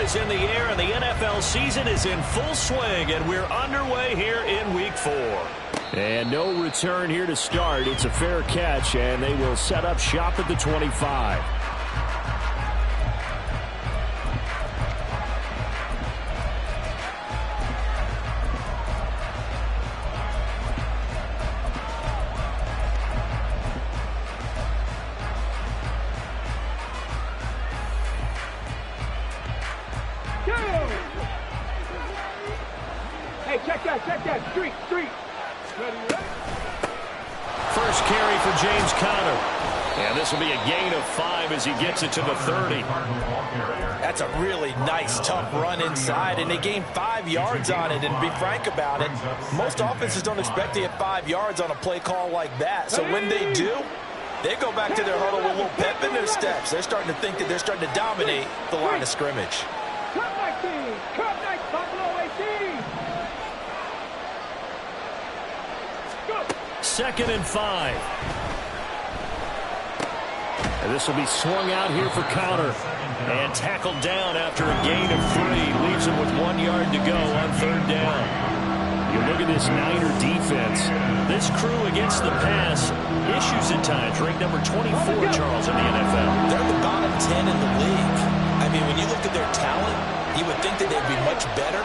is in the air, and the NFL season is in full swing, and we're underway here in Week 4. And no return here to start. It's a fair catch, and they will set up shop at the 25. Check that, street. First carry for James Conner. And this will be a gain of 5 as he gets it to the 30. That's a really nice, tough run inside, and they gained 5 yards on it. And to be frank about it, most offenses don't expect to get 5 yards on a play call like that. So when they do, they go back to their huddle with a little pep in their steps. They're starting to think that they're starting to dominate the line of scrimmage. Cut 19, Buffalo 18. Second and 5. And this will be swung out here for Conner. And tackled down after a gain of 3. Leaves him with 1 yard to go on third down. You look at this Niner defense. This crew against the pass, issues at times. Ranked number 24, Charles, in the NFL. They're the bottom 10 in the league. I mean, when you look at their talent, you would think that they'd be much better.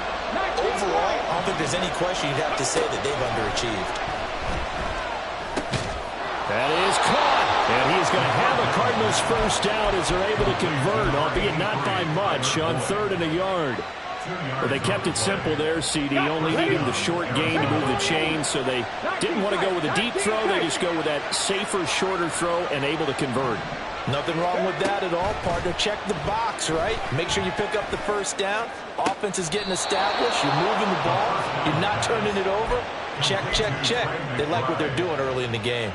Overall, I don't think there's any question you'd have to say that they've underachieved. That is caught. And he is going to have a Cardinals first down as they're able to convert, albeit not by much, on 3rd and a yard. But they kept it simple there, CD, only needing the short gain to move the chains, so they didn't want to go with a deep throw. They just go with that safer, shorter throw and able to convert. Nothing wrong with that at all, partner. Check the box, right? Make sure you pick up the first down. Offense is getting established. You're moving the ball. You're not turning it over. Check. They like what they're doing early in the game.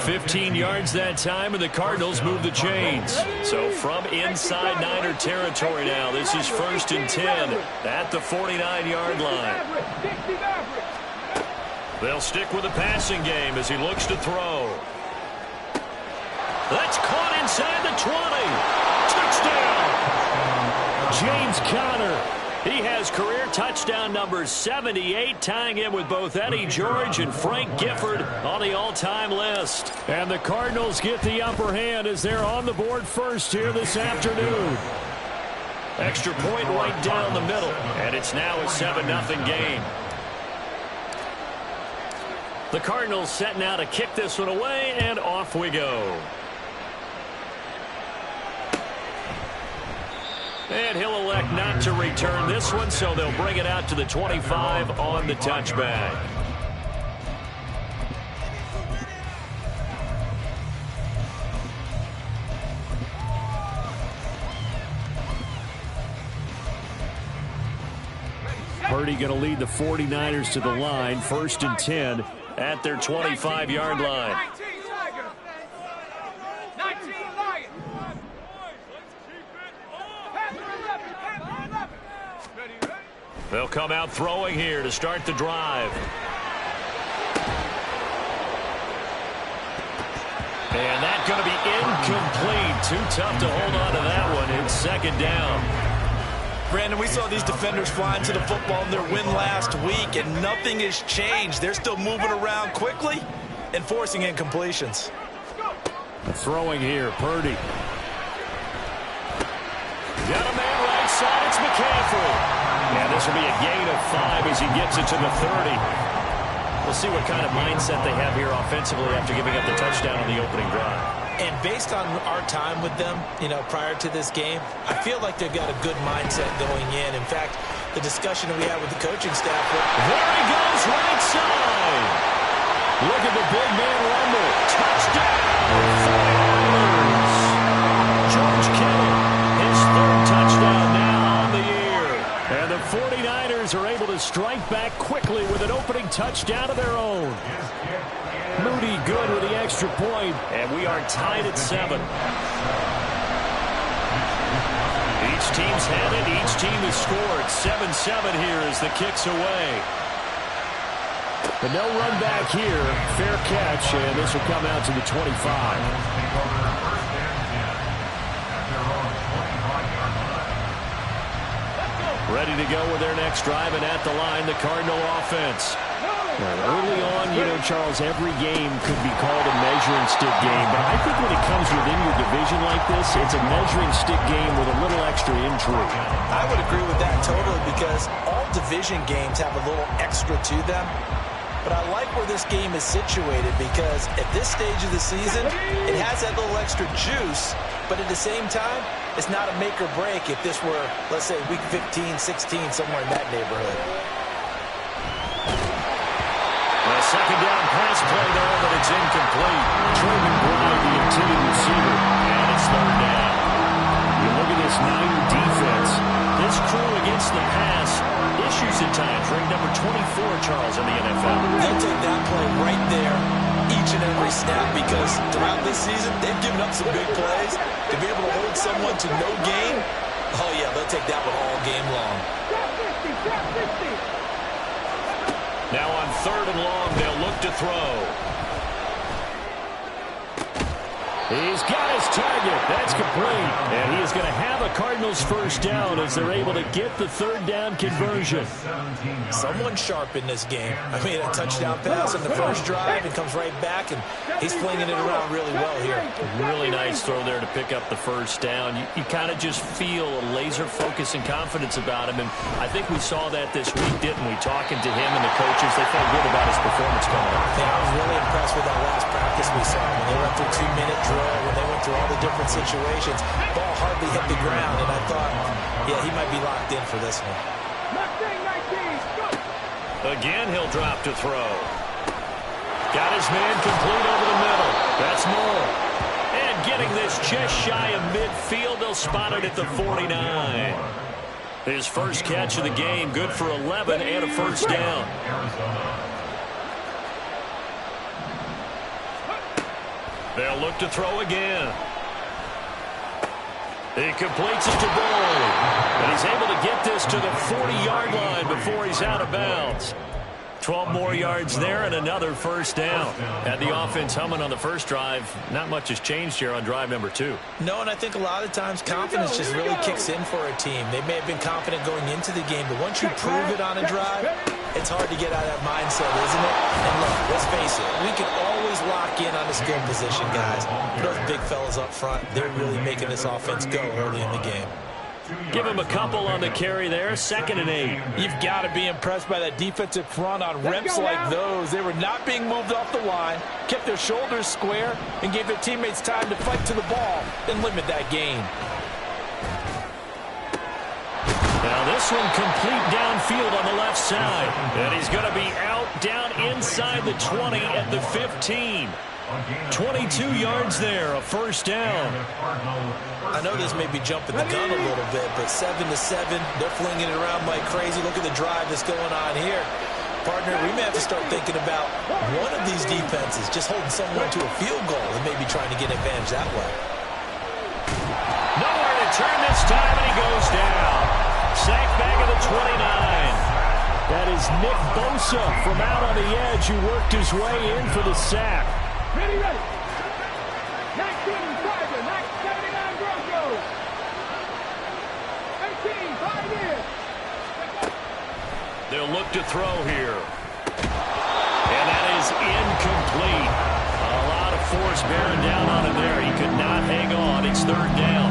15 yards that time, and the Cardinals move the chains. So from inside Niner territory now, this is 1st and 10 at the 49-yard line. They'll stick with the passing game as he looks to throw. That's caught inside the 20. Touchdown! James Conner. He has career touchdown number 78, tying him with both Eddie George and Frank Gifford on the all-time list. And the Cardinals get the upper hand as they're on the board first here this afternoon. Extra point right down the middle, and it's now a 7-0 game. The Cardinals set now to kick this one away, and off we go. And he'll elect not to return this one, so they'll bring it out to the 25 on the touchback. Purdy going to lead the 49ers to the line, 1st and 10 at their 25-yard line. They'll come out throwing here to start the drive. And that's going to be incomplete. Too tough to hold on to that one. It's 2nd down. Brandon, we saw these defenders flying to the football in their win last week, and nothing has changed. They're still moving around quickly and forcing incompletions. Throwing here, Purdy. Got a man right side. It's McCaffrey. And this will be a gain of 5 as he gets it to the 30. We'll see what kind of mindset they have here offensively after giving up the touchdown on the opening drive. And based on our time with them, prior to this game, I feel like they've got a good mindset going in. In fact, the discussion that we had with the coaching staff. There he goes, right side. Look at the big man rumble. Touchdown. George Kittle, his 3rd touchdown now on the year. And the 49ers are able to strike back quickly with an opening touchdown of their own. Moody good with the extra point. And we are tied at 7. Each team's had it. Each team has scored. 7-7 here as the kick's away. But no run back here. Fair catch, and this will come out to the 25. Ready to go with their next drive, and at the line, the Cardinal offense. Early on, Charles, every game could be called a measuring stick game, but I think when it comes within your division like this, it's a measuring stick game with a little extra intrigue. I would agree with that totally, because all division games have a little extra to them. But I like where this game is situated, because at this stage of the season, it has that little extra juice, but at the same time, it's not a make or break if this were, let's say, week 15, 16, somewhere in that neighborhood. A second down pass play there, but it's incomplete. Truman Bryant, the intended receiver, and it's third down. You look at this Niner defense. This crew against the pass, issues at times. Ranked number 24, Charles, in the NFL. They'll take that play right there each and every snap, because throughout this season, they've given up some big plays. To be able to hold someone to no gain, oh yeah, they'll take that one all game long. Now on third and long, they'll look to throw. He's got his target. That's complete. And he is going to have a Cardinals first down as they're able to get the third down conversion. Someone sharp in this game. I mean, a touchdown pass in the first drive and comes right back, and he's flinging it around really well here. Really nice throw there to pick up the first down. You kind of just feel a laser focus and confidence about him, and I think we saw that this week, didn't we? Talking to him and the coaches, they felt good about his performance coming up. Yeah, I was really impressed with that last practice we saw when they went through 2-minute drill, when they went through all the different situations. Ball hardly hit the ground, and I thought, yeah, he might be locked in for this one. Again, he'll drop to throw. Got his man complete over the middle. That's Moore. And getting this just shy of midfield, they'll spot it at the 49. His first catch of the game, good for 11 and a first down. They'll look to throw again. He completes it to Boyd. And he's able to get this to the 40-yard line before he's out of bounds. 12 more yards there and another first down. Had the offense humming on the first drive. Not much has changed here on drive number 2. No, and I think a lot of times confidence just really kicks in for a team. They may have been confident going into the game, but once you prove it on a drive, it's hard to get out of that mindset, isn't it? And look, let's face it, we can always lock in on the skill position, guys. Those big fellas up front, they're really making this offense go early in the game. Give him a couple on the carry there. 2nd and 8. You've got to be impressed by that defensive front on reps like those. They were not being moved off the line, kept their shoulders square, and gave their teammates time to fight to the ball and limit that gain. Now this one complete downfield on the left side. And he's going to be out down inside the 20 at the 15. 22 yards there, a first down. I know this may be jumping the gun a little bit, but 7-7, they're flinging it around like crazy. Look at the drive that's going on here. Partner, we may have to start thinking about one of these defenses just holding someone to a field goal and maybe trying to get advantage that way. Nowhere to turn this time, and he goes down. Sacked back at the 29. That is Nick Bosa from out on the edge who worked his way in for the sack. Ready. 19 Tiger, 79 Broncos. 18, 5 years. They'll look to throw here. And that is incomplete. A lot of force bearing down on him there. He could not hang on. It's third down.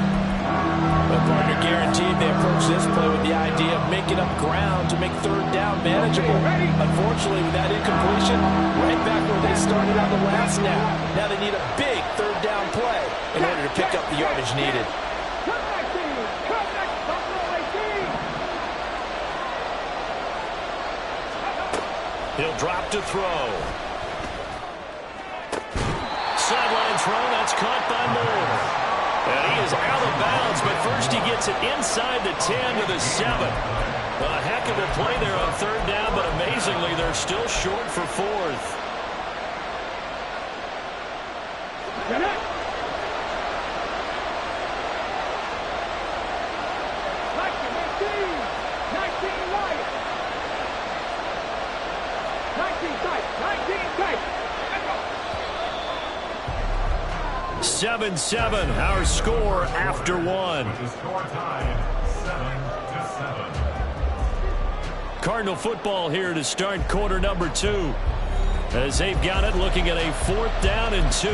The partner guaranteed they approach this play with the idea of making up ground to make third down manageable. Unfortunately, with that incompletion, right back where they started on the last snap. Now they need a big third down play in order to pick up the yardage needed. He'll drop to throw. Sideline throw, that's caught by Moore. And he is out of bounds, but first he gets it inside the 10 to the 7. A heck of a play there on third down, but amazingly, they're still short for fourth. Get it. 19 Lions. 19 tight. 7-7, our score after one. Cardinal football here to start quarter number 2. As they've got it, looking at a 4th down and 2.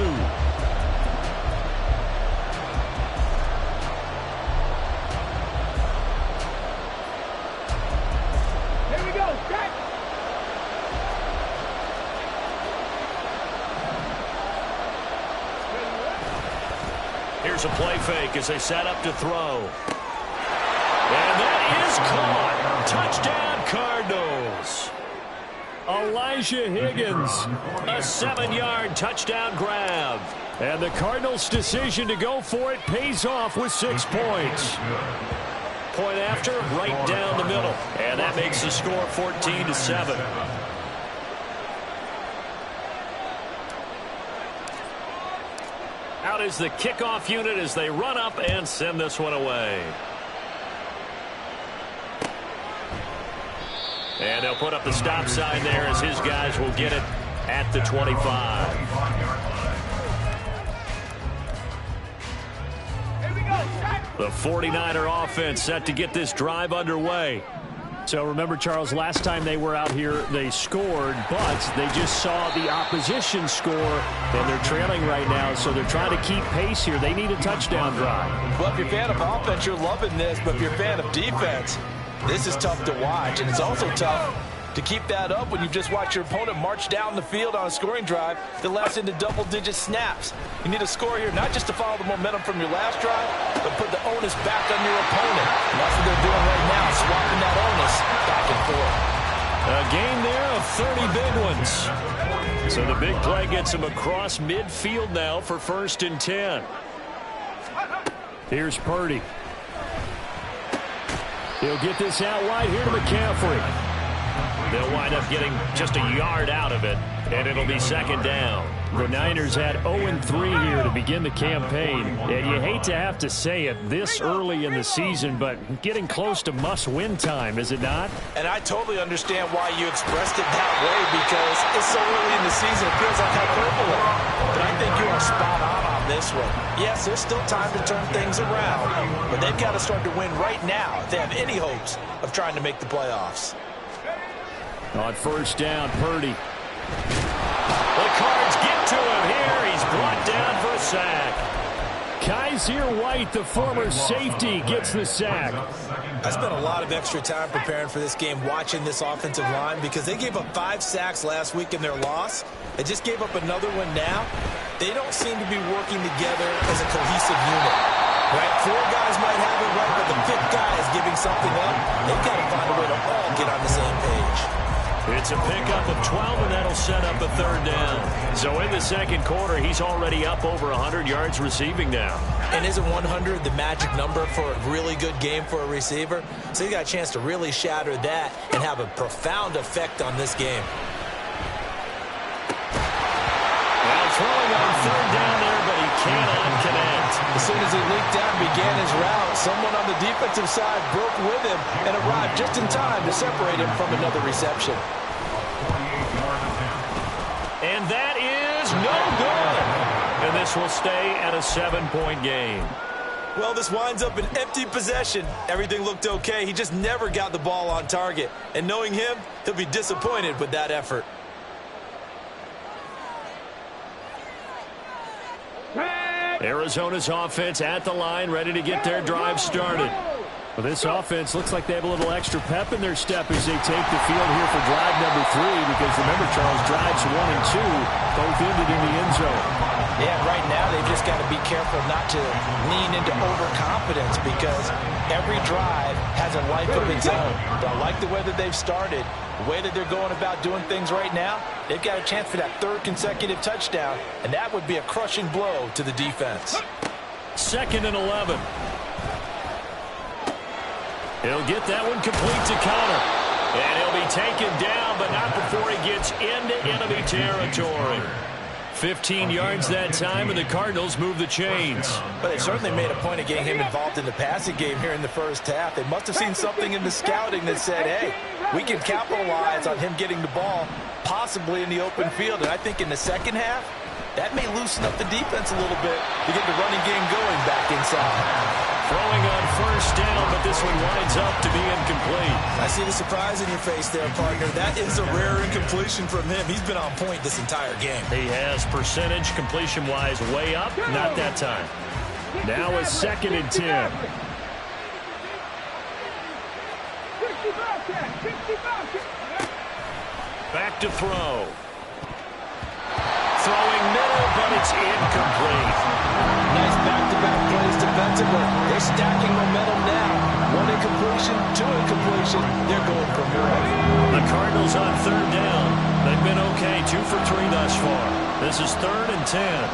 Here we go. Set. Here's a play fake as they set up to throw. And that is caught. Touchdown, Cardinals. Elijah Higgins, A 7-yard touchdown grab. and the Cardinals' decision to go for it pays off with 6 points. Point after, right down the middle. And that makes the score 14-7. Out is the kickoff unit as they run up and send this one away. And they'll put up the stop sign there as his guys will get it at the 25. Here we go. Set. The 49er offense set to get this drive underway. So remember, Charles, last time they were out here, they scored, but they just saw the opposition score, and they're trailing right now, so they're trying to keep pace here. They need a touchdown drive. Well, if you're a fan of offense, you're loving this, but if you're a fan of defense, this is tough to watch, and it's also tough to keep that up when you've just watched your opponent march down the field on a scoring drive that lasts into double-digit snaps. You need a score here, not just to follow the momentum from your last drive, but put the onus back on your opponent. And that's what they're doing right now, swapping that onus back and forth. A gain there of 30 big ones. So the big play gets him across midfield now for 1st and 10. Here's Purdy. He'll get this out wide here to McCaffrey. They'll wind up getting just a yard out of it, and it'll be 2nd down. The Niners had 0-3 here to begin the campaign, and you hate to have to say it this early in the season, but getting close to must-win time, is it not? And I totally understand why you expressed it that way, because it's so early in the season, it feels like hyperbole. But I think you are spot on this one. Yes, there's still time to turn things around, but they've got to start to win right now if they have any hopes of trying to make the playoffs. On 1st down, Purdy. The Cards get to him here. He's brought down for a sack. Kaiser White, the former safety, gets the sack. I spent a lot of extra time preparing for this game watching this offensive line because they gave up 5 sacks last week in their loss. They just gave up another one now. They don't seem to be working together as a cohesive unit. Right? 4 guys might have it right, but the 5th guy is giving something up. They've got to find a way to all get on the same page. It's a pickup of 12, and that'll set up a 3rd down. So in the 2nd quarter, he's already up over 100 yards receiving now. And isn't 100 the magic number for a really good game for a receiver? So you got a chance to really shatter that and have a profound effect on this game. Well, throwing on 3rd down there, but he cannot connect. As soon as he leaked out and began his route, someone on the defensive side broke with him and arrived just in time to separate him from another reception. And that is no good. And this will stay at a 7-point game. Well, this winds up an empty possession. Everything looked okay. He just never got the ball on target. And knowing him, he'll be disappointed with that effort. Arizona's offense at the line, ready to get their drive started. Well, this offense looks like they have a little extra pep in their step as they take the field here for drive number 3, because remember, Charles, drives 1 and 2 both ended in the end zone. Yeah, right now they've just got to be careful not to lean into overconfidence, because every drive has a life of its own. I like the way that they've started, the way that they're going about doing things right now. They've got a chance for that 3rd consecutive touchdown, and that would be a crushing blow to the defense. 2nd and 11. He'll get that one complete to Connor. And he'll be taken down, but not before he gets into enemy territory. 15 yards that time, and the Cardinals move the chains. But they certainly made a point of getting him involved in the passing game here in the 1st half. They must have seen something in the scouting that said, hey, we can capitalize on him getting the ball, possibly in the open field. And I think in the 2nd half, that may loosen up the defense a little bit to get the running game going back inside. Throwing on first down, but this one winds up to be incomplete. I see the surprise in your face there, partner. That is a rare incompletion from him. He's been on point this entire game. He has percentage completion-wise way up. Not that time. Now a 2nd and 10. Back to throw. Throwing middle, but it's incomplete. Nice back-to-back plays defensively. They're stacking momentum now. 1 incompletion, 2 incompletion. They're going for more. The Cardinals on 3rd down. They've been okay, 2 for 3 thus far. This is 3rd and 10.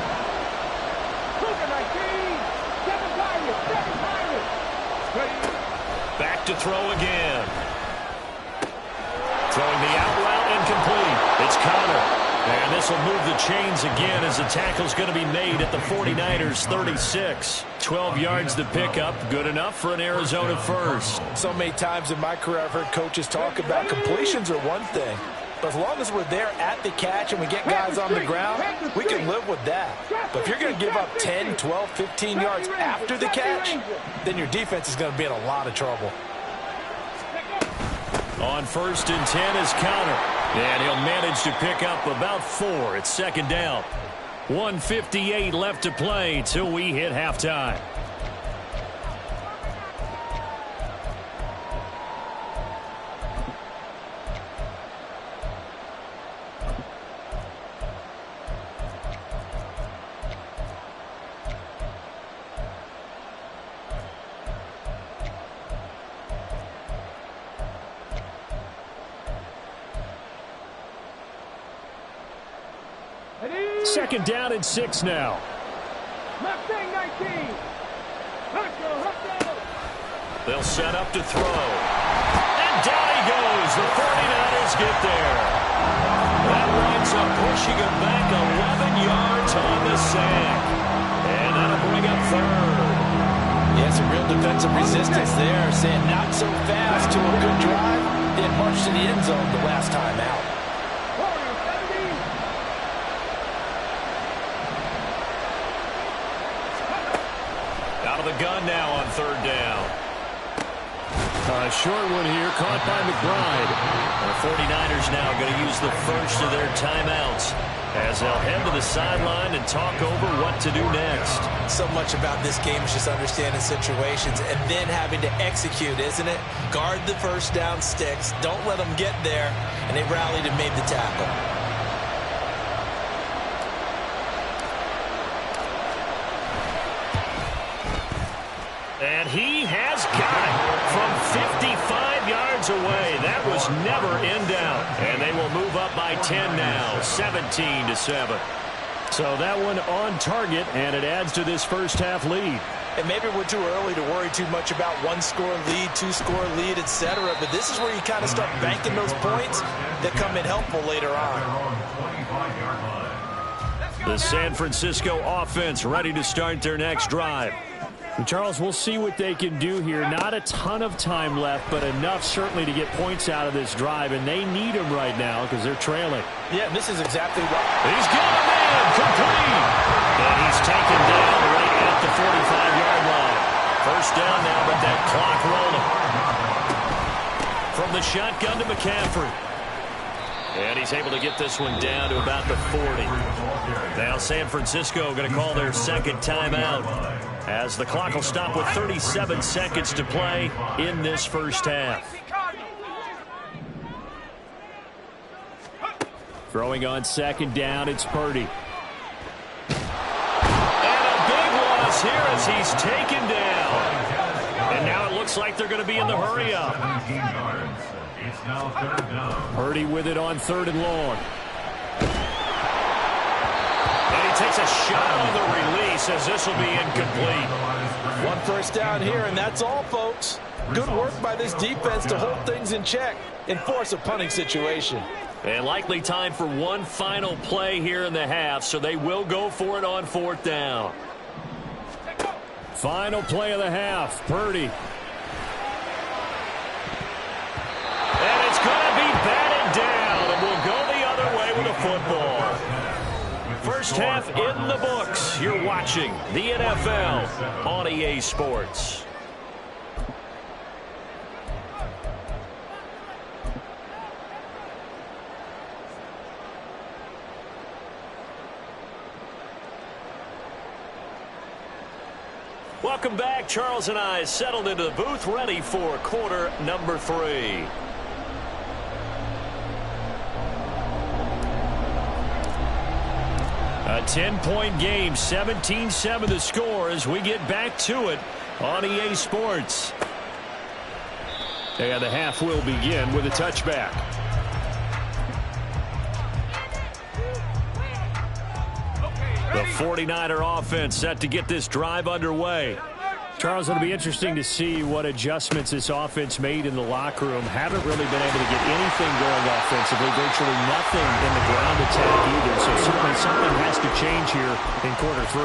Back to throw again. Throwing the out route incomplete. It's Connor. And this will move the chains again as the tackle's going to be made at the 49ers 36. 12 yards to pick up. Good enough for an Arizona first. So many times in my career I've heard coaches talk about completions are one thing. But as long as we're there at the catch and we get guys on the ground, we can live with that. But if you're going to give up 10, 12, 15 yards after the catch, then your defense is going to be in a lot of trouble. On 1st and 10 is Connor. And he'll manage to pick up about 4. It's 2nd down. 1:58 left to play till we hit halftime. Second down and 6 now. They'll set up to throw. And down he goes. The 49ers get there. That winds up pushing him back 11 yards on the sack. And that'll bring up 3rd. Yeah, some real defensive resistance there. Saying not so fast to a good drive. They had marched to the end zone the last time out. Out of the gun now on 3rd down. A short one here, caught by McBride. The 49ers now going to use the first of their timeouts as they'll head to the sideline and talk over what to do next. So much about this game is just understanding situations and then having to execute, isn't it? Guard the first down sticks. Don't let them get there. And they rallied and made the tackle. And he has got it from 55 yards away. That was never in doubt. And they will move up by 10 now, 17-7. So that one on target, and it adds to this first half lead. And maybe we're too early to worry too much about 1-score lead, 2-score lead, etc. But this is where you kind of start banking those points that come in helpful later on. The San Francisco offense ready to start their next drive. And Charles, we'll see what they can do here. Not a ton of time left, but enough certainly to get points out of this drive, and they need them right now because they're trailing. Yeah, this is exactly right. He's got a man, complete. And he's taken down right at the 45-yard line. First down now, but that clock rolling. From the shotgun to McCaffrey. And he's able to get this one down to about the 40. Now San Francisco going to call their 2nd timeout as the clock will stop with 37 seconds to play in this first half. Throwing on 2nd down, it's Purdy. And a big loss here as he's taken down. And now it looks like they're going to be in the hurry-up. Purdy with it on 3rd and long. And he takes a shot on the release as this will be incomplete. 1 first down here, and that's all, folks. Good work by this defense to hold things in check and force a punting situation. And likely time for one final play here in the half, so they will go for it on 4th down. Final play of the half, Purdy. And it's going to be batted down, and we'll go the other way with a football. First half in the books. You're watching the NFL on EA Sports. Welcome back. Charles and I settled into the booth, ready for quarter number 3. A 10-point game, 17-7 the score as we get back to it on EA Sports. And the half will begin with a touchback. The 49er offense set to get this drive underway. Charles, it'll be interesting to see what adjustments this offense made in the locker room. Haven't really been able to get anything going offensively, virtually nothing in the ground attack either. So certainly something has to change here in quarter 3.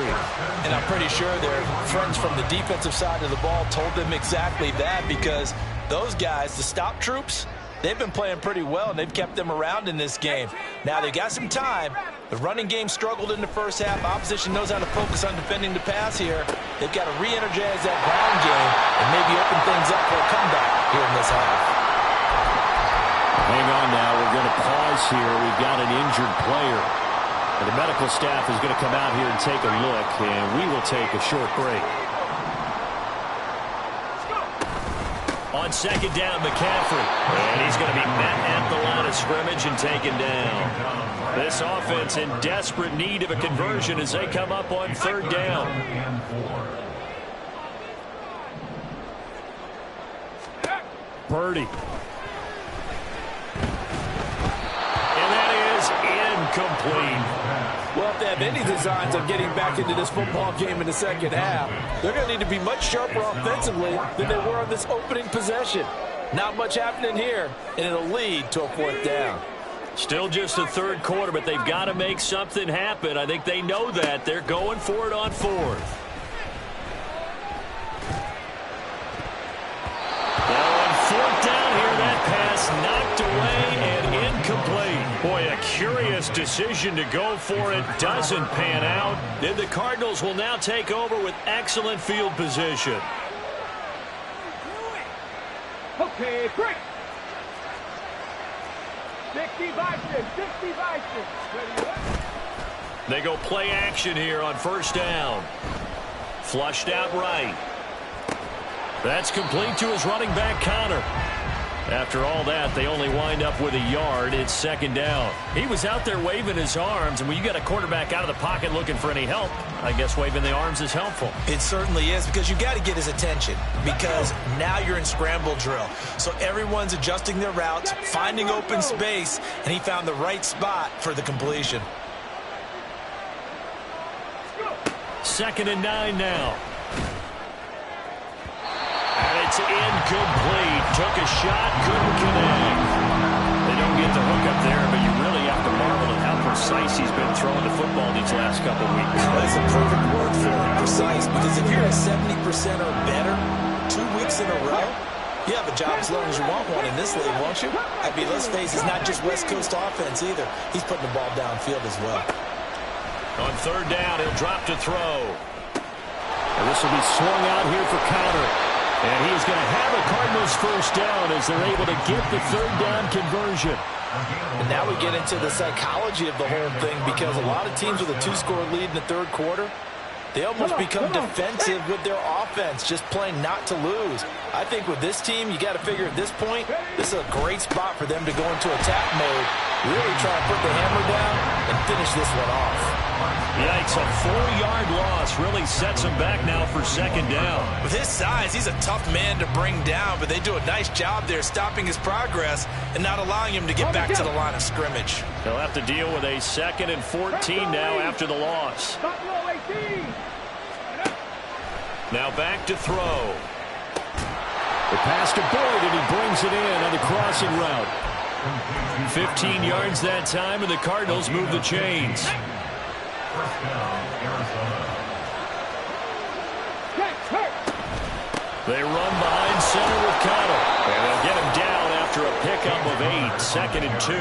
And I'm pretty sure their friends from the defensive side of the ball told them exactly that, because those guys, the stop troops, they've been playing pretty well, and they've kept them around in this game. Now, they got some time. The running game struggled in the first half. Opposition knows how to focus on defending the pass here. They've got to re-energize that ground game and maybe open things up for a comeback here in this half. Hang on now. We're going to pause here. We've got an injured player. And the medical staff is going to come out here and take a look, and we will take a short break. On second down, McCaffrey. And he's going to be met at the line of scrimmage and taken down. This offense in desperate need of a conversion as they come up on third down. Purdy. And that is incomplete. Well, if they have any designs of getting back into this football game in the second half, they're going to need to be much sharper offensively than they were on this opening possession. Not much happening here, and it'll lead to a 4th down. Still just the third quarter, but they've got to make something happen. I think they know that. They're going for it on 4th. Now on 4th down here, that pass knocked away and incomplete. Boy, a curious decision to go for it. Doesn't pan out. Then the Cardinals will now take over with excellent field position. Okay, break. 65. They go play action here on first down. Flushed out right. That's complete to his running back, Connor. After all that, they only wind up with a yard. It's second down. He was out there waving his arms, and when you got a quarterback out of the pocket looking for any help, I guess waving the arms is helpful. It certainly is, because you got to get his attention, because now you're in scramble drill. So everyone's adjusting their routes, finding open space, and he found the right spot for the completion. 2nd and 9 now. And it's incomplete. Took a shot, couldn't connect. They don't get the hook up there, but you really have to marvel at how precise he's been throwing the football these last couple weeks. That's a perfect word for it, precise, because if you're at 70% or better 2 weeks in a row, you have a job as long as you want one in this league, won't you? I mean, let's face it, it's not just West Coast offense either. He's putting the ball downfield as well. On third down, he'll drop to throw. And this will be swung out here for Connor. And he's going to have a Cardinals first down as they're able to get the third down conversion. And now we get into the psychology of the whole thing, because a lot of teams with a 2-score lead in the third quarter, they almost become defensive with their offense, just playing not to lose. I think with this team, you got to figure at this point, this is a great spot for them to go into attack mode, really try to put the hammer down and finish this one off. Yikes, a 4-yard loss really sets him back now for second down. With his size, he's a tough man to bring down, but they do a nice job there stopping his progress and not allowing him to get back to the line of scrimmage. They'll have to deal with a 2nd and 14 now after the loss. Now back to throw. The pass to Boyd, and he brings it in on the crossing route. 15 yards that time, and the Cardinals move the chains. They run behind center with Connor. And they'll get him down after a pickup of 8. 2nd and 2.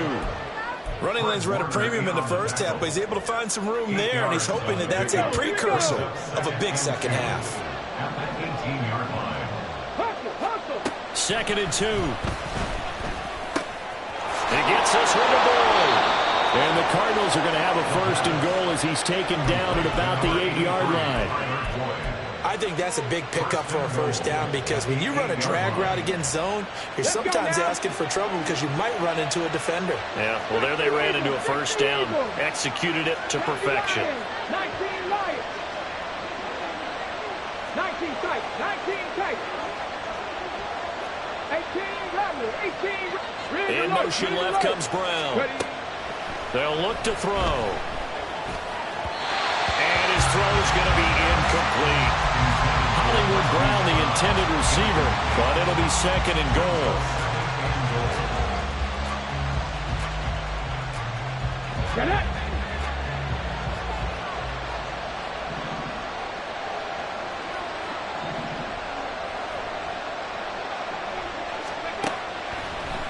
Running lanes were at a premium in the first half, but he's able to find some room there, and he's hoping that that's a precursor of a big second half. 2nd and 2. He gets this one to goal. And the Cardinals are going to have a 1st and goal as he's taken down at about the 8-yard line. I think that's a big pickup for a 1st down, because when you run a drag route against zone, you're sometimes asking for trouble because you might run into a defender. Yeah, well, there they ran into a 1st down, executed it to perfection. 19 Lions. 19 tight, 19 tight. 18 Rattler, 18. In motion left comes Brown. They'll look to throw. And his throw's going to be incomplete. Hollywood Brown, the intended receiver, but it'll be 2nd and goal. Get it.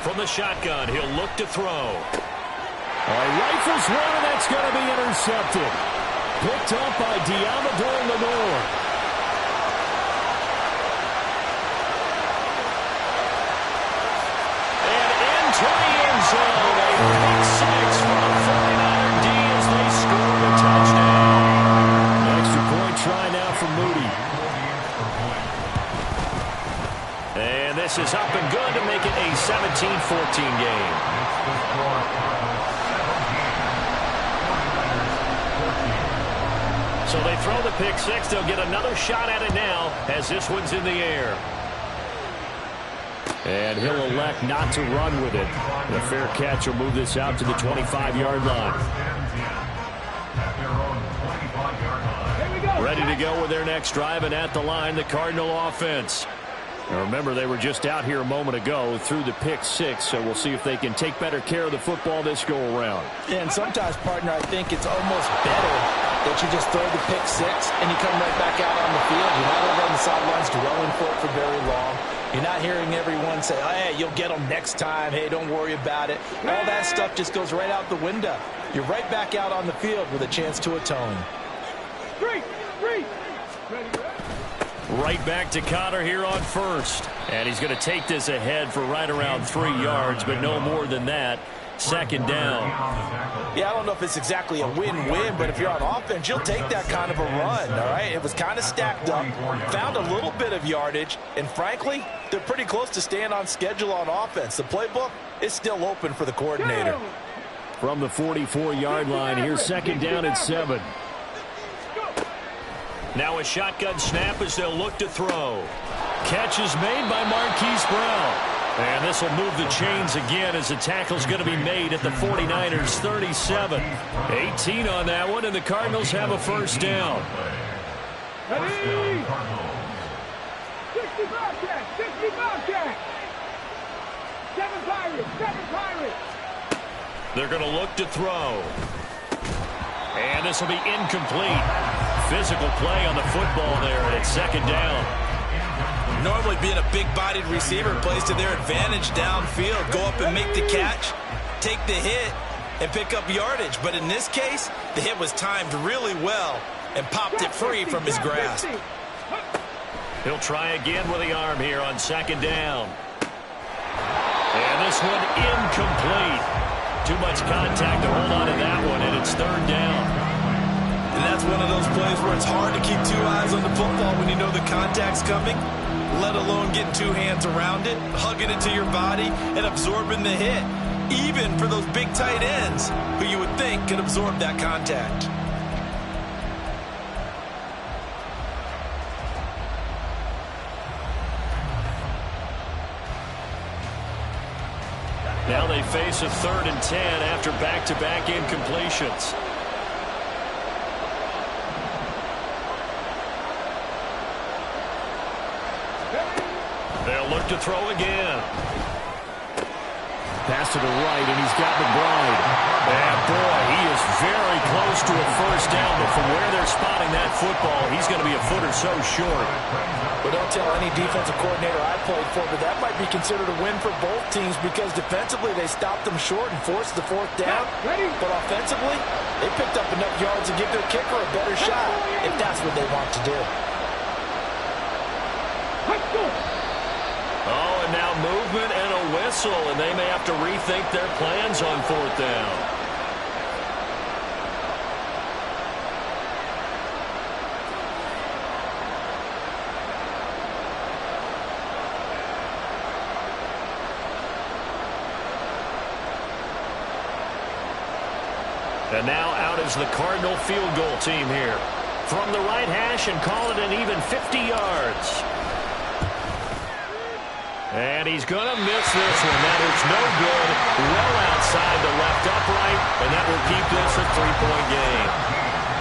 From the shotgun, he'll look to throw. Rifles one, and that's going to be intercepted. Picked up by Diamador Lenore. And into the end zone. A pick six from the 49er D as they score the touchdown. Extra point try now for Moody. And this is up and good to make it a 17-14 game. So they throw the pick six. They'll get another shot at it now as this one's in the air. And he'll elect not to run with it. The fair catch will move this out to the 25-yard line. Ready to go with their next drive, and at the line, the Cardinal offense. Now remember, they were just out here a moment ago through the pick six, so we'll see if they can take better care of the football this go-around. And sometimes, partner, I think it's almost better that you just throw the pick six and you come right back out on the field. You're not over on the sidelines dwelling for it for very long. You're not hearing everyone say, oh, hey, you'll get them next time. Hey, don't worry about it. All that stuff just goes right out the window. You're right back out on the field with a chance to atone. Three. Right back to Connor here on first. And he's going to take this ahead for right around 3 yards, but no more than that. 2nd down. Yeah, I don't know if it's exactly a win-win, but if you're on offense, you'll take that kind of a run, all right? It was kind of stacked up, found a little bit of yardage, and frankly, they're pretty close to staying on schedule on offense. The playbook is still open for the coordinator. From the 44-yard line, here's 2nd down and 7. Now a shotgun snap as they'll look to throw. Catch is made by Marquise Brown. And this will move the chains again as the tackle's going to be made at the 49ers 37. 18 on that one, and the Cardinals have a 1st down. Ready? 65 catch, 65 catch. 7 Pirates. They're going to look to throw. And this will be incomplete. Physical play on the football there, and it's 2nd down. Normally being a big-bodied receiver plays to their advantage downfield. Go up and make the catch, take the hit, and pick up yardage. But in this case, the hit was timed really well and popped it free from his grasp. He'll try again with the arm here on 2nd down. And this one incomplete. Too much contact to hold on to that one, and it's 3rd down. And that's one of those plays where it's hard to keep 2 eyes on the football when you know the contact's coming, let alone getting 2 hands around it, hugging it to your body, and absorbing the hit, even for those big tight ends who you would think could absorb that contact. Now they face a 3rd and 10 after back-to-back incompletions. They'll look to throw again. Pass to the right, and he's got McBride. And boy, he is very close close to a first down, but from where they're spotting that football, he's going to be a foot or so short. But don't tell any defensive coordinator I played for, but that might be considered a win for both teams because defensively they stopped them short and forced the fourth down. But offensively, they picked up enough yards to give their kicker a better shot if that's what they want to do. Oh, and now movement and a whistle, and they may have to rethink their plans on fourth down. And now out is the Cardinal field goal team here. From the right hash and call it an even 50 yards. And he's going to miss this one. That is no good. Well outside the left upright, and that will keep this a three-point game.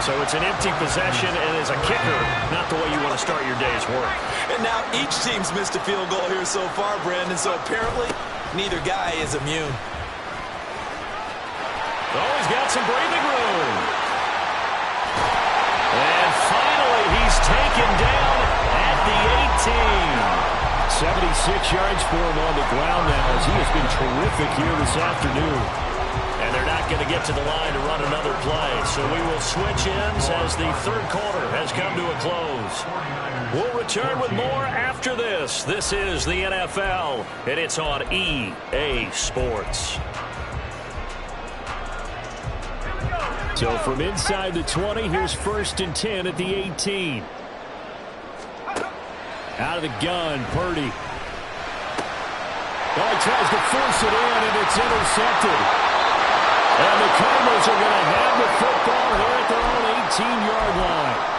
So it's an empty possession, and as a kicker, not the way you want to start your day's work. And now each team's missed a field goal here so far, Brandon, so apparently neither guy is immune. Oh, he's got some breathing room. And finally, he's taken down at the 18. 76 yards for him on the ground now as he has been terrific here this afternoon. And they're not going to get to the line to run another play. So we will switch ends as the third quarter has come to a close. We'll return with more after this. This is the NFL, and it's on EA Sports. So from inside the 20, here's 1st and 10 at the 18. Out of the gun, Purdy. Oh, he tries to force it in, and it's intercepted. And the Cardinals are going to have the football here at their own 18-yard line.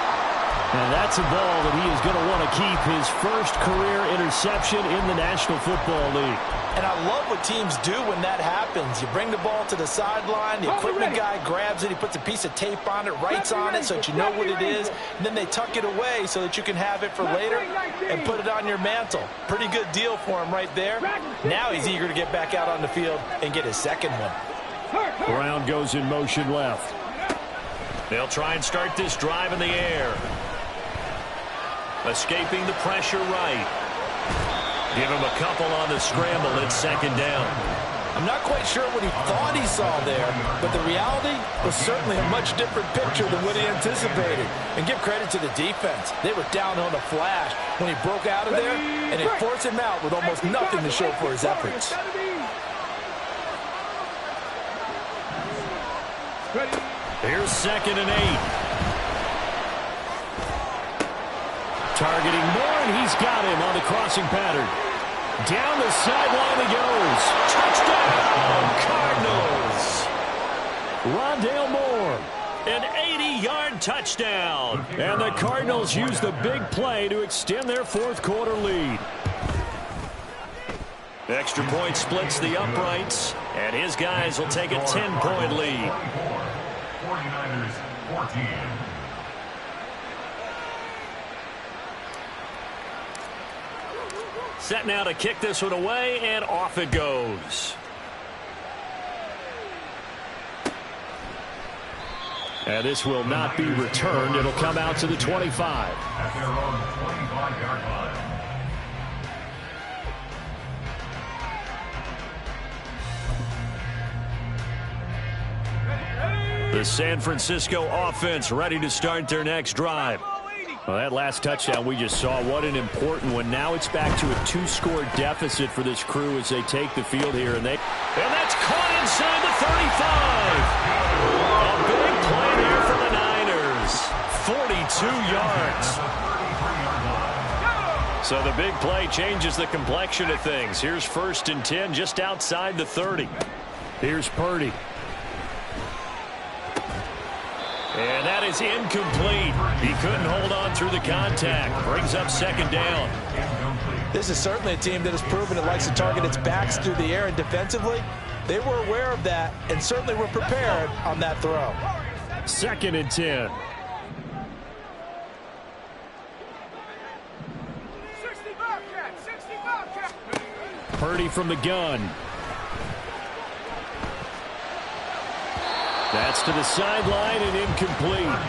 And that's a ball that he is going to want to keep, his first career interception in the National Football League. And I love what teams do when that happens. You bring the ball to the sideline, the equipment guy grabs it, he puts a piece of tape on it, writes on it so that you know what it is, and then they tuck it away so that you can have it for later and put it on your mantle. Pretty good deal for him right there. Now he's eager to get back out on the field and get his second one. Brown goes in motion left. They'll try and start this drive in the air. Escaping the pressure right. Give him a couple on the scramble. It's second down. I'm not quite sure what he thought he saw there, but the reality was certainly a much different picture than what he anticipated. And give credit to the defense. They were down on the flash when he broke out of there, and it forced him out with almost nothing to show for his efforts. Here's 2nd and 8. Targeting Moore, and he's got him on the crossing pattern. Down the sideline he goes. Touchdown, Cardinals. Rondale Moore, an 80-yard touchdown. And the Cardinals use the big play to extend their fourth quarter lead. Extra point splits the uprights, and his guys will take a 10-point lead. 49ers 14. Set now to kick this one away, and off it goes. And this will not be returned. It'll come out to the 25. At their own 25-yard line. The San Francisco offense ready to start their next drive. Well, that last touchdown we just saw, what an important one. Now it's back to a 2-score deficit for this crew as they take the field here. And that's caught inside the 35. A big play there for the Niners. 42 yards. So the big play changes the complexion of things. Here's 1st and 10 just outside the 30. Here's Purdy. And that is incomplete. He couldn't hold on through the contact. Brings up 2nd down. This is certainly a team that has proven it likes to target its backs through the air, and defensively, they were aware of that and certainly were prepared on that throw. 2nd and 10. 60 Bobcat, 60 Bobcat. Purdy from the gun. That's to the sideline and incomplete.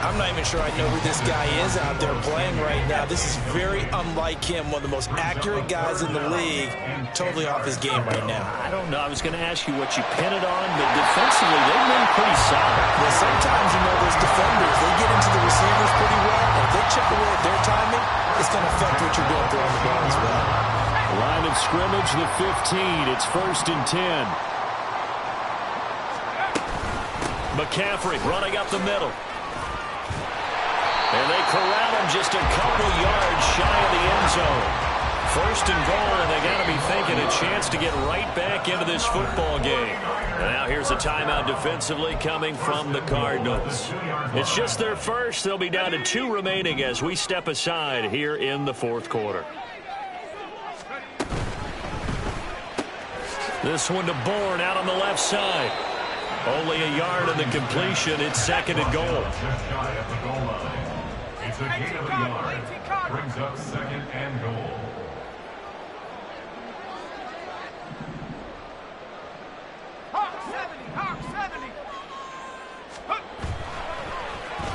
I'm not even sure I know who this guy is out there playing right now. This is very unlike him, one of the most accurate guys in the league, totally off his game right now. I don't know. I was going to ask you what you pin it on, but defensively, they've been pretty solid. Well, sometimes, those defenders, they get into the receivers pretty well, and if they chip away at their timing, it's going to affect what you're doing throwing the ball as well. Line of scrimmage, the 15. It's 1st and 10. McCaffrey running up the middle. And they corral him just a couple yards shy of the end zone. 1st and goal, and they got to be thinking a chance to get right back into this football game. And now here's a timeout defensively coming from the Cardinals. It's just their first. They'll be down to 2 remaining as we step aside here in the 4th quarter. This one to Bourne out on the left side. Only a yard in the completion. It's 2nd and goal. It's a gain of a yard. Brings up 2nd and goal. Hawk 70, Hawk 70.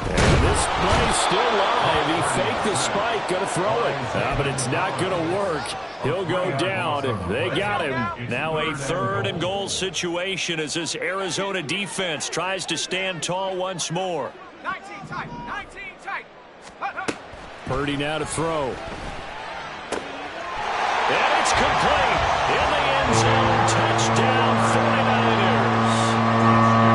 And this play still live. He faked the spike. Going to throw it. But it's not going to work. He'll go down. They got him. Now a 3rd and goal situation as this Arizona defense tries to stand tall once more. 19 tight, 19 tight. Purdy now to throw. And it's complete. In the end zone. Touchdown 49ers.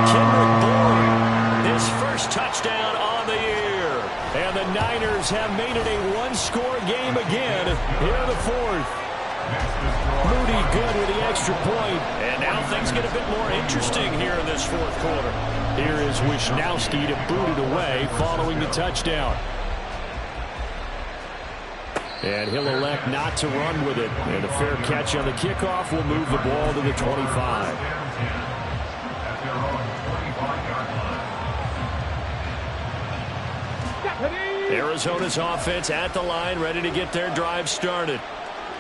Kendrick Bourne, his first touchdown on the year. And the Niners have made it a 1-score game again here in the 4th. Moody good with the extra point. And now things get a bit more interesting here in this 4th quarter. Here is Wisnowski to boot it away following the touchdown. And he'll elect not to run with it. And a fair catch on the kickoff will move the ball to the 25. Arizona's offense at the line, ready to get their drive started.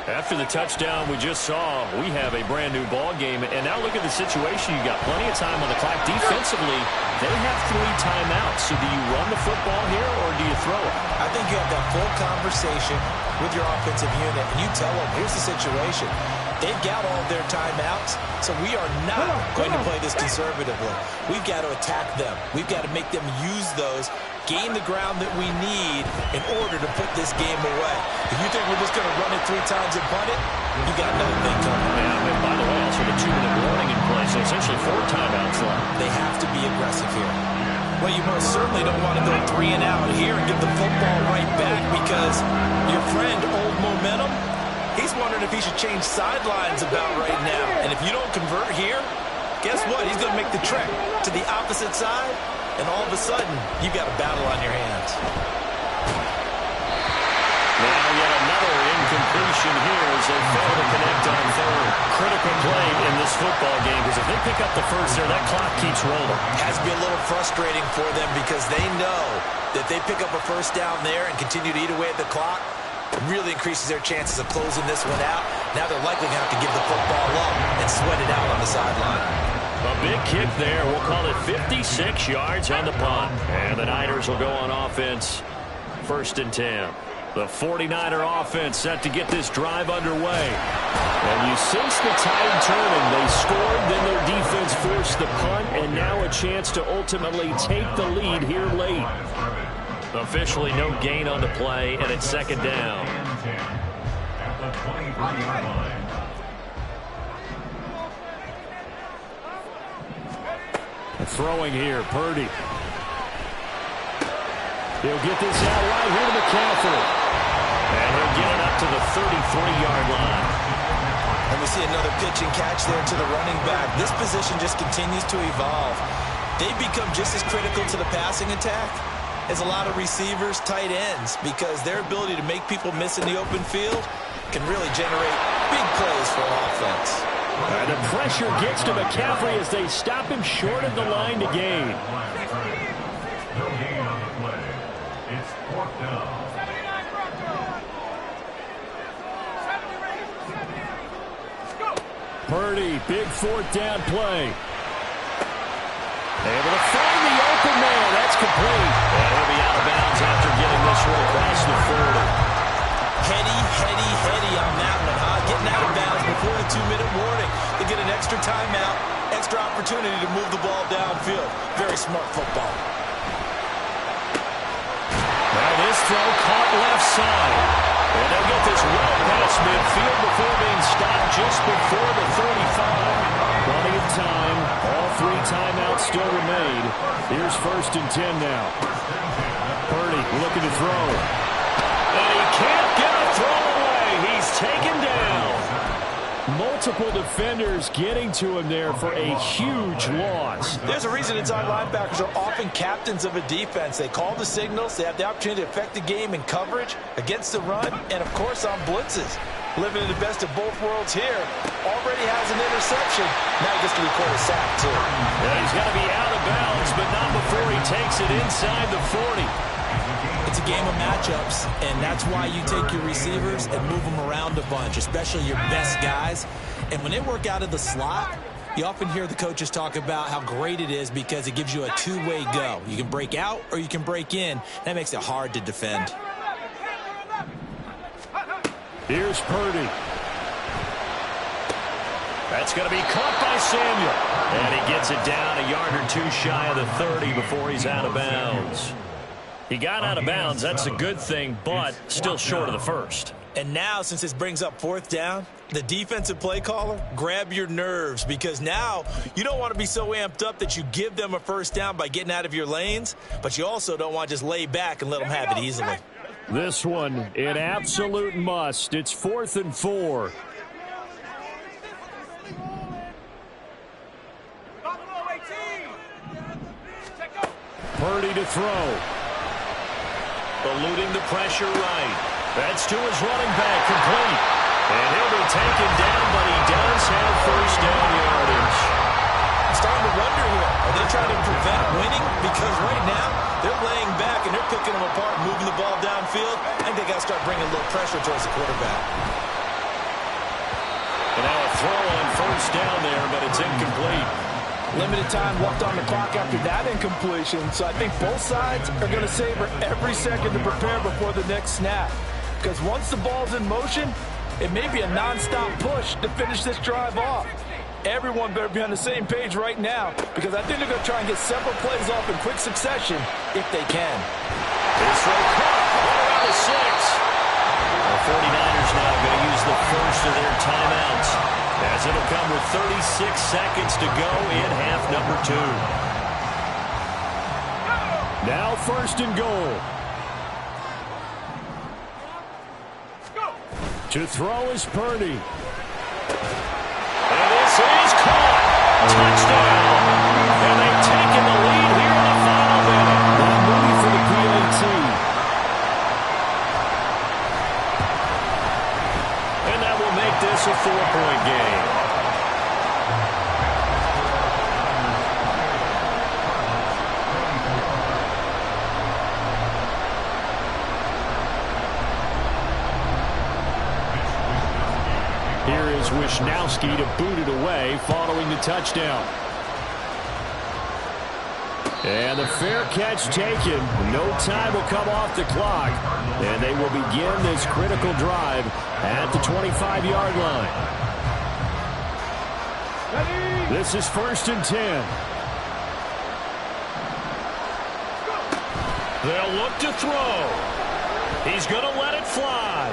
After the touchdown we just saw, we have a brand-new ball game. And now look at the situation. You got plenty of time on the clock. Defensively, they have 3 timeouts. So do you run the football here or do you throw it? I think you have that full conversation with your offensive unit, and you tell them, here's the situation. They've got all of their timeouts, so we are not going to play this conservatively. We've got to attack them. We've got to make them use those, gain the ground that we need in order to put this game away. If you think we're just going to run it 3 times and punt it, you got another thing coming. Yeah, and by the way, also the 2-minute warning in play, so essentially 4 timeouts left. They have to be aggressive here. Well, you most certainly don't want to go 3 and out here and give the football right back because your friend, Old Momentum, he's wondering if he should change sidelines about right now. And if you don't convert here, guess what? He's going to make the trek to the opposite side, and all of a sudden, you've got a battle on your hands. Now yet another incompletion here as they fail to connect on 3rd. Critical play in this football game because if they pick up the first there, that clock keeps rolling. Has to be a little frustrating for them because they know that they pick up a first down there and continue to eat away at the clock, really increases their chances of closing this one out. Now they're likely going to have to give the football up and sweat it out on the sideline. A big kick there. We'll call it 56 yards on the punt. And the Niners will go on offense. 1st and 10. The 49er offense set to get this drive underway. And you sense the tide turning. They scored, then their defense forced the punt, and now a chance to ultimately take the lead here late. Officially no gain on the play, and it's 2nd down. At the 23-yard line. Throwing here, Purdy. He'll get this out right here to McCaffrey. And he'll get it up to the 33-yard line. And we see another pitch and catch there to the running back. This position just continues to evolve. They've become just as critical to the passing attack as a lot of receivers, tight ends, because their ability to make people miss in the open field can really generate big plays for an offense. And the pressure gets to McCaffrey as they stop him short of the line to gain. No gain on the play. It's 4th down. 79 Broncos. 70 Raiders. 70 Let's go. Purdy, big 4th down play. And complete. And he'll be out of bounds after getting this one across the 40. Heady on that one, huh? Getting out of bounds before the 2-minute warning. They get an extra timeout, extra opportunity to move the ball downfield. Very smart football. Now this throw caught left side. And they'll get this well past midfield before being stopped just before the 35. Plenty of time. All 3 timeouts still remain. Here's 1st and 10 now. Purdy looking to throw. And he can't get a throw away. He's taken down. Multiple defenders getting to him there for a huge loss. There's a reason inside linebackers are often captains of a defense. They call the signals. They have the opportunity to affect the game in coverage, against the run, and, of course, on blitzes. Living in the best of both worlds here. Already has an interception. Now he gets to record a sack, too. Yeah, he's got to be out of bounds, but not before he takes it inside the 40. It's a game of matchups, and that's why you take your receivers and move them around a bunch, especially your best guys. And when they work out of the slot, you often hear the coaches talk about how great it is because it gives you a two-way go. You can break out or you can break in. That makes it hard to defend. Here's Purdy. That's going to be caught by Samuel. And he gets it down a yard or 2 shy of the 30 before he's out of bounds. He got out of bounds. That's a good thing, but still short of the 1st. And now, since this brings up 4th down, the defensive play caller, grab your nerves, because now you don't want to be so amped up that you give them a 1st down by getting out of your lanes, but you also don't want to just lay back and let them have it easily. This one, an absolute must. It's 4th and 4. Purdy to throw. Eluding the pressure right. That's to his running back, complete. And he'll be taken down, but he does have 1st down yardage. I'm starting to wonder here, are they trying to prevent winning? Because right now, they're laying back and they're picking them apart, moving the ball downfield. I think they got to start bringing a little pressure towards the quarterback. And now a throw on 1st down there, but it's incomplete. Limited time left on the clock after that incompletion, so I think both sides are going to savor every second to prepare before the next snap. Because once the ball's in motion, it may be a non-stop push to finish this drive off. Everyone better be on the same page right now, because I think they're going to try and get several plays off in quick succession if they can. This throw caught around the 6. The 49ers now going to use the 1st of their timeouts, as it'll come with 36 seconds to go in half number 2. Now 1st and goal. To throw is Purdy. And this is caught. Touchdown. And they've taken the lead here in the final minute. Now moving for the PAT. And that will make this a 4-point game. Here is Wisnowski to boot it away following the touchdown. And the fair catch taken. No time will come off the clock. And they will begin this critical drive at the 25-yard line. This is 1st and 10. They'll look to throw. He's going to let it fly.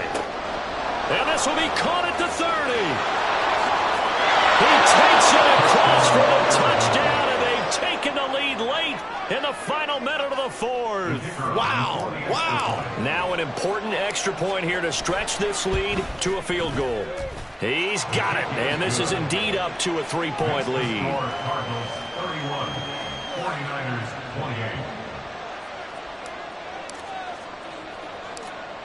And this will be caught at the 30. He takes it across for a touchdown, and they've taken the lead late in the final minute of the 4th. Wow. Now an important extra point here to stretch this lead to a field goal. He's got it, and this is indeed up to a 3-point lead. Cardinals 31, 49ers 28.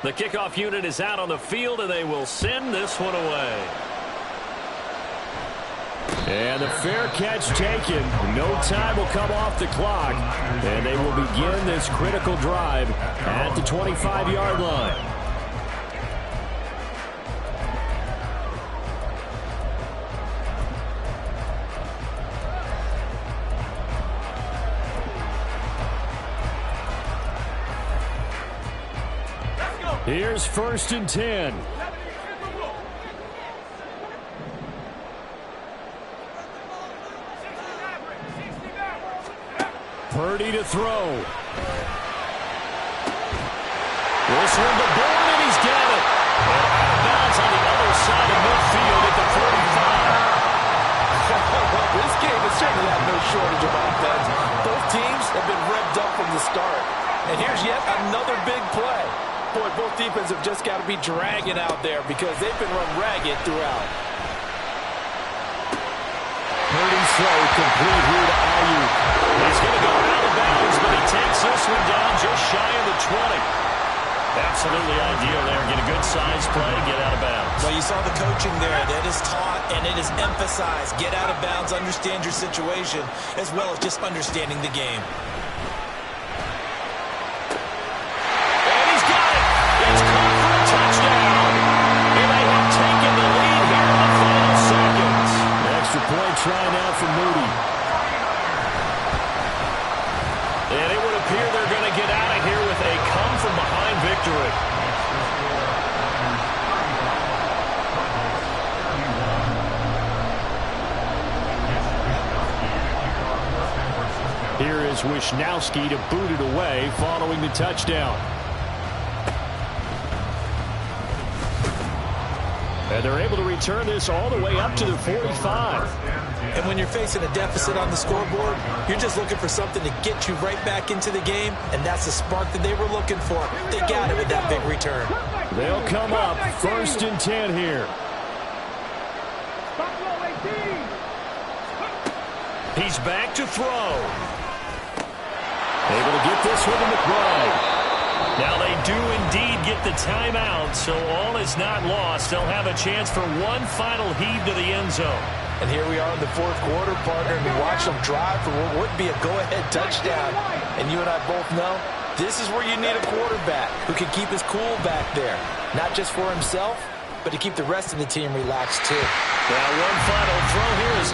The kickoff unit is out on the field, and they will send this one away. And the fair catch taken. No time will come off the clock. And they will begin this critical drive at the 25-yard line. Here's 1st and 10. Purdy to throw. This one to Bourne, and he's got it. And out of bounds on the other side of midfield at the 45. This game has certainly had no shortage of offense. Both teams have been revved up from the start. And here's yet another big play. Boy, both defenses have just got to be dragging out there because they've been run ragged throughout. Purdy's throw complete here to Ayuk. He's going to go out of bounds, but he takes this one down just shy of the 20. Absolutely ideal there. Get a good size play, get out of bounds. Well, you saw the coaching there. That is taught and it is emphasized. Get out of bounds, understand your situation, as well as just understanding the game. And he's got it. It's caught for a touchdown. And they have taken the lead here in the final seconds. Extra point try now for Moody. And it would appear they're going to get out of here with a come-from-behind victory. Here is Wishnowski to boot it away following the touchdown. And they're able to return this all the way up to the 45. And when you're facing a deficit on the scoreboard, you're just looking for something to get you right back into the game, and that's the spark that they were looking for. They got it with that big return. They'll come up 1st and 10 here. He's back to throw. Able to get this one to McBride. Now they do indeed get the timeout, so all is not lost. They'll have a chance for one final heave to the end zone. And here we are in the 4th quarter, partner, and we watch them drive for what would be a go-ahead touchdown. And you and I both know this is where you need a quarterback who can keep his cool back there, not just for himself, but to keep the rest of the team relaxed too. Now one final throw here is